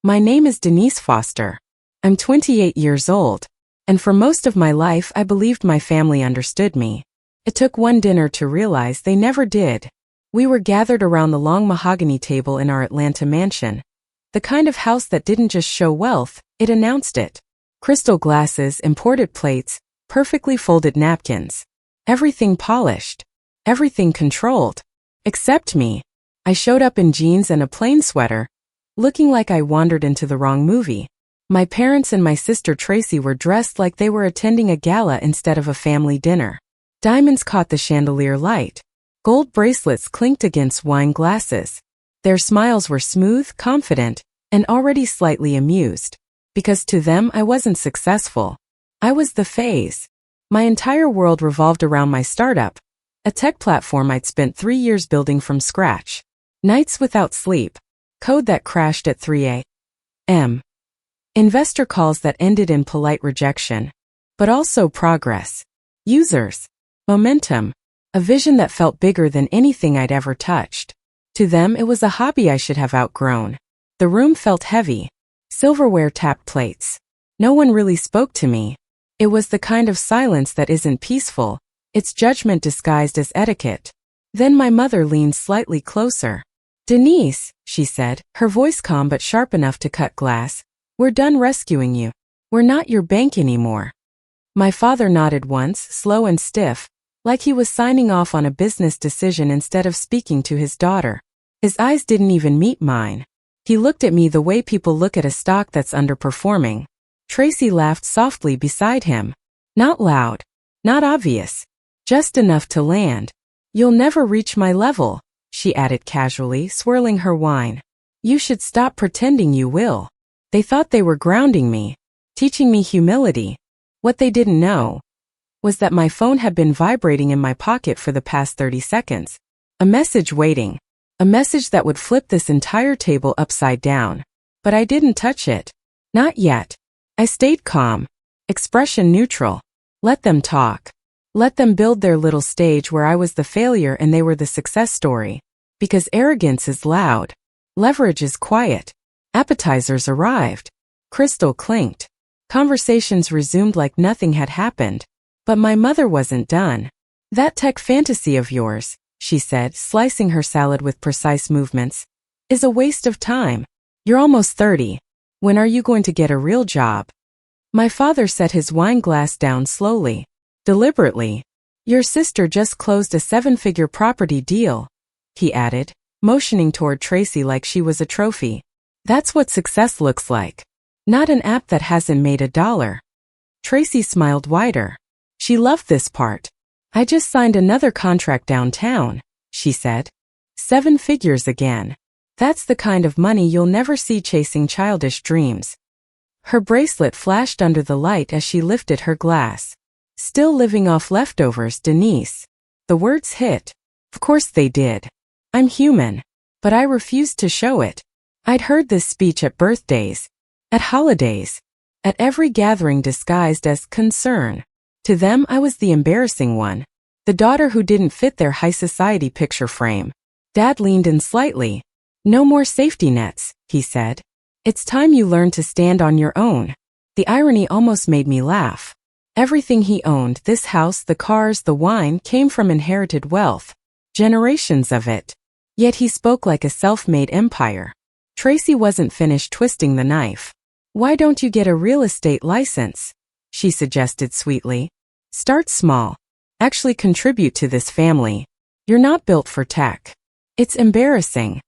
My name is Denise Foster. I'm 28 years old, and for most of my life I believed my family understood me. It took one dinner to realize they never did. We were gathered around the long mahogany table in our Atlanta mansion, the kind of house that didn't just show wealth, it announced it. Crystal glasses, imported plates, perfectly folded napkins. Everything polished. Everything controlled. Except me. I showed up in jeans and a plain sweater, looking like I wandered into the wrong movie. My parents and my sister Tracy were dressed like they were attending a gala instead of a family dinner. Diamonds caught the chandelier light. Gold bracelets clinked against wine glasses. Their smiles were smooth, confident, and already slightly amused. Because to them I wasn't successful. I was the phase. My entire world revolved around my startup, a tech platform I'd spent 3 years building from scratch. Nights without sleep. Code that crashed at 3 a.m. Investor calls that ended in polite rejection. But also progress. Users. Momentum. A vision that felt bigger than anything I'd ever touched. To them it was a hobby I should have outgrown. The room felt heavy. Silverware tapped plates. No one really spoke to me. It was the kind of silence that isn't peaceful. It's judgment disguised as etiquette. Then my mother leaned slightly closer. "Denise," she said, her voice calm but sharp enough to cut glass, "we're done rescuing you. We're not your bank anymore." My father nodded once, slow and stiff, like he was signing off on a business decision instead of speaking to his daughter. His eyes didn't even meet mine. He looked at me the way people look at a stock that's underperforming. Tracy laughed softly beside him. Not loud. Not obvious. Just enough to land. "You'll never reach my level," she added casually, swirling her wine. "You should stop pretending you will." They thought they were grounding me, teaching me humility. What they didn't know was that my phone had been vibrating in my pocket for the past 30 seconds. A message waiting. A message that would flip this entire table upside down. But I didn't touch it. Not yet. I stayed calm. Expression neutral. Let them talk. Let them build their little stage where I was the failure and they were the success story. Because arrogance is loud. Leverage is quiet. Appetizers arrived. Crystal clinked. Conversations resumed like nothing had happened. But my mother wasn't done. "That tech fantasy of yours," she said, slicing her salad with precise movements, "is a waste of time. You're almost 30. When are you going to get a real job?" My father set his wine glass down slowly. Deliberately. "Your sister just closed a 7-figure property deal," he added, motioning toward Tracy like she was a trophy. "That's what success looks like. Not an app that hasn't made $1. Tracy smiled wider. She loved this part. "I just signed another contract downtown," she said. 7 figures again. That's the kind of money you'll never see chasing childish dreams. Her bracelet flashed under the light as she lifted her glass. "Still living off leftovers, Denise." The words hit. Of course they did. I'm human. But I refused to show it. I'd heard this speech at birthdays, at holidays, at every gathering disguised as concern. To them I was the embarrassing one. The daughter who didn't fit their high society picture frame. Dad leaned in slightly. "No more safety nets," he said. "It's time you learned to stand on your own." The irony almost made me laugh. Everything he owned, this house, the cars, the wine, came from inherited wealth. Generations of it. Yet he spoke like a self-made empire. Tracy wasn't finished twisting the knife. "Why don't you get a real estate license?" she suggested sweetly. "Start small. Actually contribute to this family. You're not built for tech." It's embarrassing.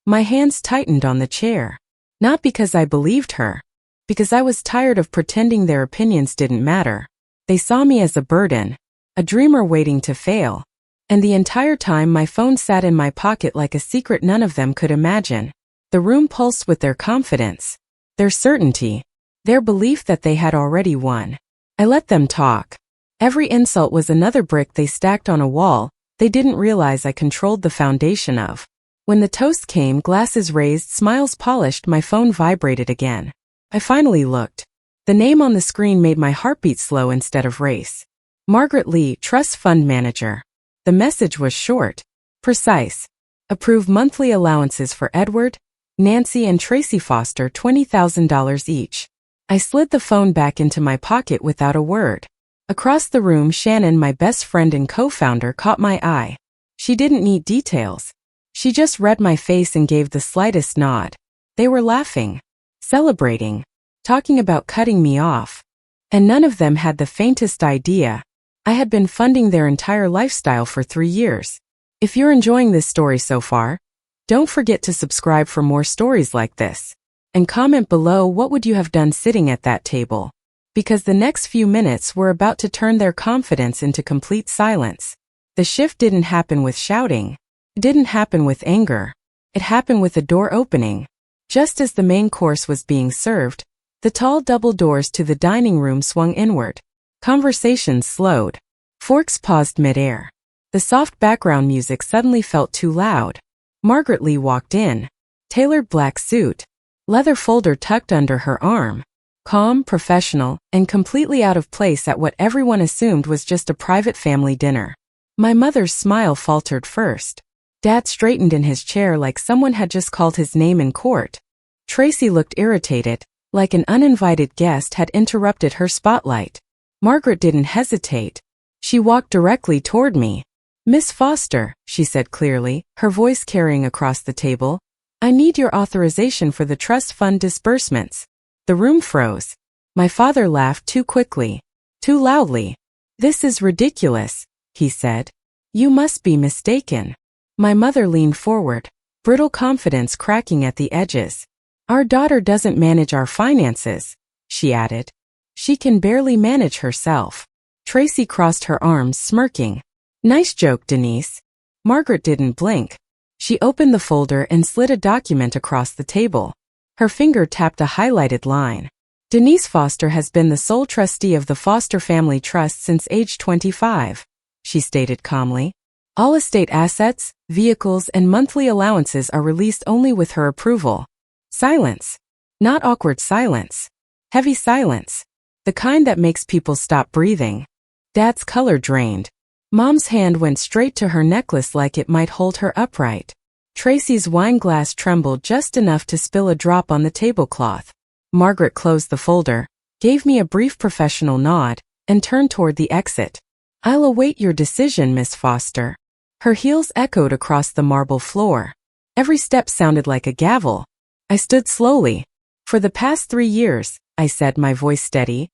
My hands tightened on the chair. Not because I believed her. Because I was tired of pretending their opinions didn't matter. They saw me as a burden. A dreamer waiting to fail. And the entire time my phone sat in my pocket like a secret none of them could imagine. The room pulsed with their confidence. Their certainty. Their belief that they had already won. I let them talk. Every insult was another brick they stacked on a wall they didn't realize I controlled the foundation of. When the toast came, glasses raised, smiles polished, my phone vibrated again. I finally looked. The name on the screen made my heartbeat slow instead of race. Margaret Lee, Trust Fund Manager. The message was short, precise. Approve monthly allowances for Edward, Nancy and Tracy Foster $20,000 each. I slid the phone back into my pocket without a word. Across the room, Shannon, my best friend and co-founder, caught my eye. She didn't need details. She just read my face and gave the slightest nod. They were laughing, celebrating, talking about cutting me off. And none of them had the faintest idea. I had been funding their entire lifestyle for 3 years. If you're enjoying this story so far, don't forget to subscribe for more stories like this. And comment below what would you have done sitting at that table. Because the next few minutes were about to turn their confidence into complete silence. The shift didn't happen with shouting. It didn't happen with anger. It happened with a door opening. Just as the main course was being served, the tall double doors to the dining room swung inward. Conversations slowed. Forks paused mid-air. The soft background music suddenly felt too loud. Margaret Lee walked in. Tailored black suit. Leather folder tucked under her arm. Calm, professional, and completely out of place at what everyone assumed was just a private family dinner. My mother's smile faltered first. Dad straightened in his chair like someone had just called his name in court. Tracy looked irritated, like an uninvited guest had interrupted her spotlight. Margaret didn't hesitate. She walked directly toward me. "Miss Foster," she said clearly, her voice carrying across the table, "I need your authorization for the trust fund disbursements." The room froze. My father laughed too quickly, too loudly. "This is ridiculous," he said. "You must be mistaken." My mother leaned forward, brittle confidence cracking at the edges. "Our daughter doesn't manage our finances," she added. "She can barely manage herself." Tracy crossed her arms, smirking. "Nice joke, Denise." Margaret didn't blink. She opened the folder and slid a document across the table. Her finger tapped a highlighted line. "Denise Foster has been the sole trustee of the Foster Family Trust since age 25, she stated calmly. "All estate assets, vehicles, and monthly allowances are released only with her approval." Silence. Not awkward silence. Heavy silence. The kind that makes people stop breathing. Dad's color drained. Mom's hand went straight to her necklace like it might hold her upright. Tracy's wine glass trembled just enough to spill a drop on the tablecloth. Margaret closed the folder, gave me a brief professional nod, and turned toward the exit. "I'll await your decision, Miss Foster." Her heels echoed across the marble floor. Every step sounded like a gavel. I stood slowly. "For the past 3 years," I said, my voice steady,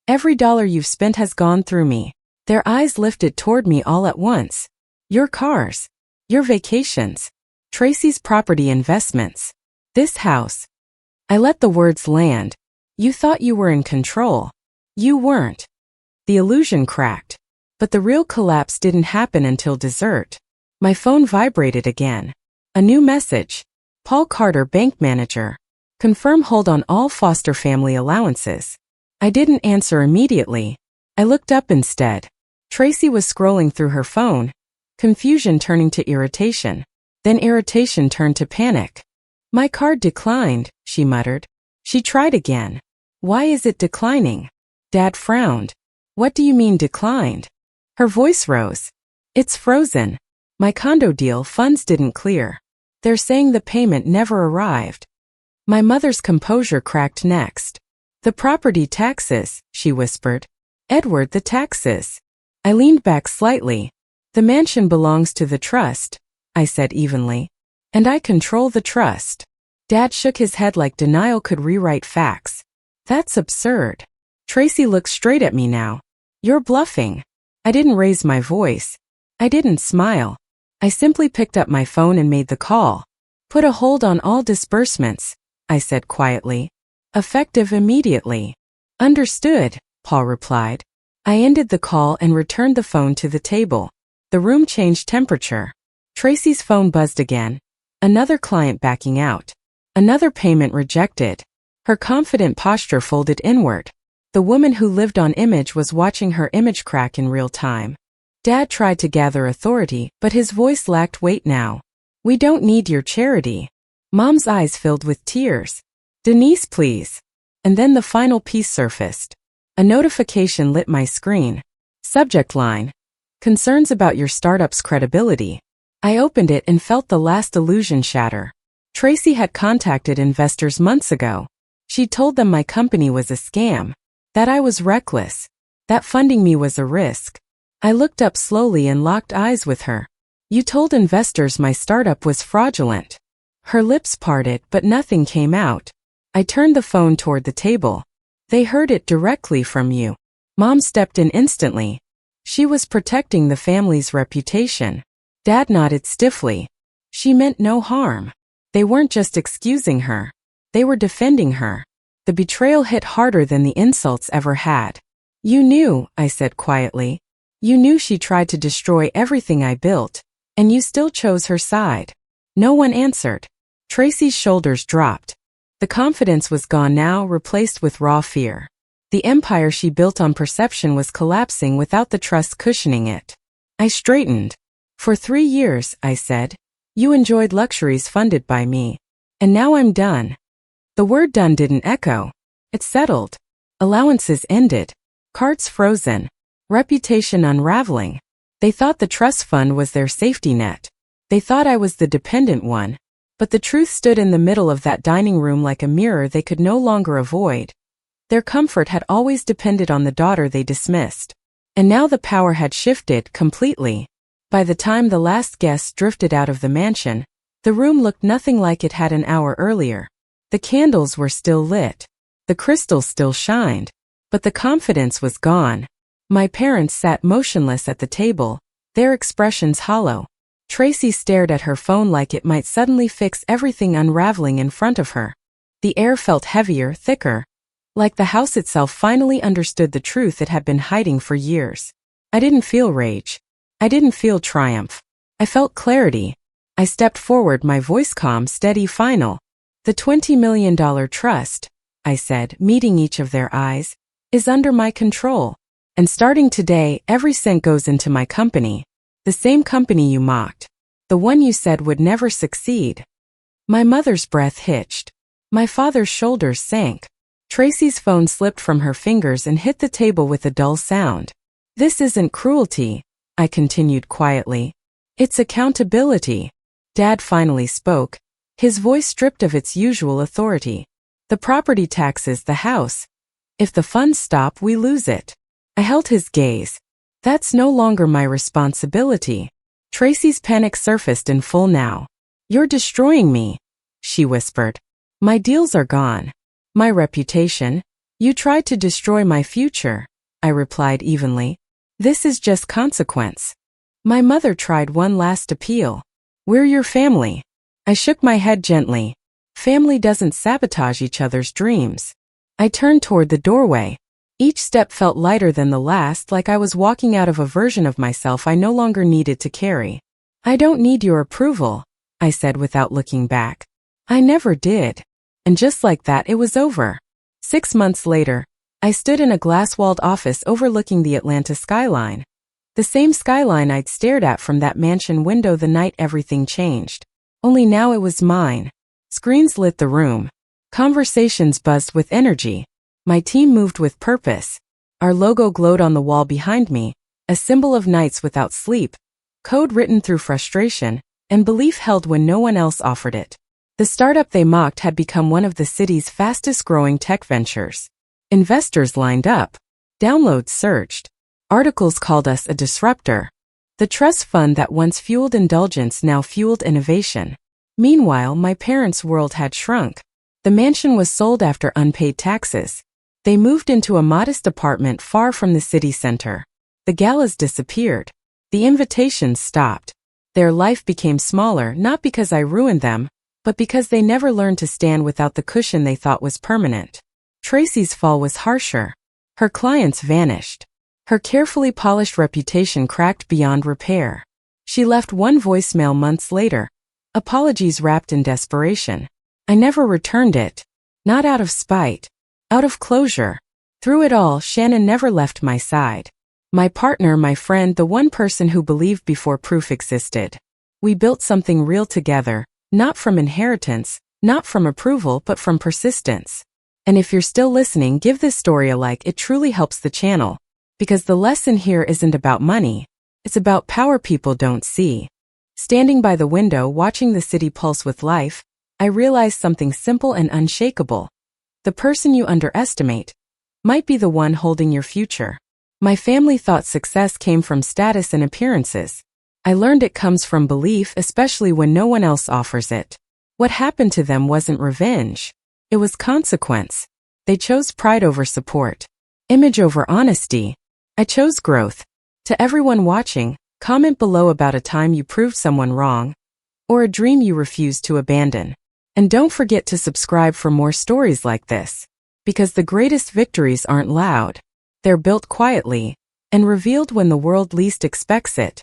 "every dollar you've spent has gone through me." Their eyes lifted toward me all at once. "Your cars. Your vacations. Tracy's property investments. This house." I let the words land. "You thought you were in control. You weren't." The illusion cracked. But the real collapse didn't happen until dessert. My phone vibrated again. A new message. "Paul Carter, bank manager. Confirm hold on all Foster family allowances." I didn't answer immediately. I looked up instead. Tracy was scrolling through her phone, confusion turning to irritation. Then irritation turned to panic. "My card declined," she muttered. She tried again. "Why is it declining?" Dad frowned. "What do you mean declined?" Her voice rose. "It's frozen. My condo deal funds didn't clear. They're saying the payment never arrived." My mother's composure cracked next. "The property taxes," she whispered. "Edward, the taxes." I leaned back slightly. "The mansion belongs to the trust," I said evenly. "And I control the trust." Dad shook his head like denial could rewrite facts. "That's absurd." Tracy looked straight at me now. "You're bluffing." I didn't raise my voice. I didn't smile. I simply picked up my phone and made the call. "Put a hold on all disbursements," I said quietly. "Effective immediately." "Understood," Paul replied. I ended the call and returned the phone to the table. The room changed temperature. Tracy's phone buzzed again. Another client backing out. Another payment rejected. Her confident posture folded inward. The woman who lived on image was watching her image crack in real time. Dad tried to gather authority, but his voice lacked weight now. "We don't need your charity." Mom's eyes filled with tears. "Denise, please." And then the final piece surfaced. A notification lit my screen. Subject line: Concerns about your startup's credibility. I opened it and felt the last illusion shatter. Tracy had contacted investors months ago. She told them my company was a scam, that I was reckless, that funding me was a risk. I looked up slowly and locked eyes with her. You told investors my startup was fraudulent. Her lips parted, but nothing came out. I turned the phone toward the table. They heard it directly from you. Mom stepped in instantly. She was protecting the family's reputation. Dad nodded stiffly. She meant no harm. They weren't just excusing her. They were defending her. The betrayal hit harder than the insults ever had. You knew, I said quietly. You knew she tried to destroy everything I built, and you still chose her side. No one answered. Tracy's shoulders dropped. The confidence was gone now, replaced with raw fear. The empire she built on perception was collapsing without the trust cushioning it. I straightened. For 3 years, I said, you enjoyed luxuries funded by me. And now I'm done. The word done didn't echo. It settled. Allowances ended. Cards frozen. Reputation unraveling. They thought the trust fund was their safety net. They thought I was the dependent one. But the truth stood in the middle of that dining room like a mirror they could no longer avoid. Their comfort had always depended on the daughter they dismissed. And now the power had shifted completely. By the time the last guest drifted out of the mansion, the room looked nothing like it had an hour earlier. The candles were still lit. The crystals still shined. But the confidence was gone. My parents sat motionless at the table, their expressions hollow. Tracy stared at her phone like it might suddenly fix everything unraveling in front of her. The air felt heavier, thicker, like the house itself finally understood the truth it had been hiding for years. I didn't feel rage. I didn't feel triumph. I felt clarity. I stepped forward, my voice calm, steady, final. The $20 million trust, I said, meeting each of their eyes, is under my control. And starting today, every cent goes into my company. The same company you mocked. The one you said would never succeed. My mother's breath hitched. My father's shoulders sank. Tracy's phone slipped from her fingers and hit the table with a dull sound. This isn't cruelty, I continued quietly. It's accountability. Dad finally spoke, his voice stripped of its usual authority. The property taxes, the house. If the funds stop, we lose it. I held his gaze. That's no longer my responsibility. Tracy's panic surfaced in full now. You're destroying me, she whispered. My deals are gone. My reputation. You tried to destroy my future, I replied evenly. This is just consequence. My mother tried one last appeal. We're your family. I shook my head gently. Family doesn't sabotage each other's dreams. I turned toward the doorway. Each step felt lighter than the last, like I was walking out of a version of myself I no longer needed to carry. I don't need your approval, I said without looking back. I never did. And just like that, it was over. 6 months later, I stood in a glass-walled office overlooking the Atlanta skyline. The same skyline I'd stared at from that mansion window the night everything changed. Only now it was mine. Screens lit the room. Conversations buzzed with energy. My team moved with purpose. Our logo glowed on the wall behind me, a symbol of nights without sleep, code written through frustration, and belief held when no one else offered it. The startup they mocked had become one of the city's fastest-growing tech ventures. Investors lined up. Downloads surged. Articles called us a disruptor. The trust fund that once fueled indulgence now fueled innovation. Meanwhile, my parents' world had shrunk. The mansion was sold after unpaid taxes. They moved into a modest apartment far from the city center. The galas disappeared. The invitations stopped. Their life became smaller, not because I ruined them, but because they never learned to stand without the cushion they thought was permanent. Tracy's fall was harsher. Her clients vanished. Her carefully polished reputation cracked beyond repair. She left one voicemail months later. Apologies wrapped in desperation. I never returned it. Not out of spite. Out of closure. Through it all, Shannon never left my side. My partner, my friend, the one person who believed before proof existed. We built something real together, not from inheritance, not from approval, but from persistence. And if you're still listening, give this story a like. It truly helps the channel. Because the lesson here isn't about money. It's about power people don't see. Standing by the window, watching the city pulse with life, I realized something simple and unshakable. The person you underestimate might be the one holding your future. My family thought success came from status and appearances. I learned it comes from belief, especially when no one else offers it. What happened to them wasn't revenge. It was consequence. They chose pride over support, image over honesty. I chose growth. To everyone watching, comment below about a time you proved someone wrong, or a dream you refused to abandon. And don't forget to subscribe for more stories like this, because the greatest victories aren't loud. They're built quietly and revealed when the world least expects it.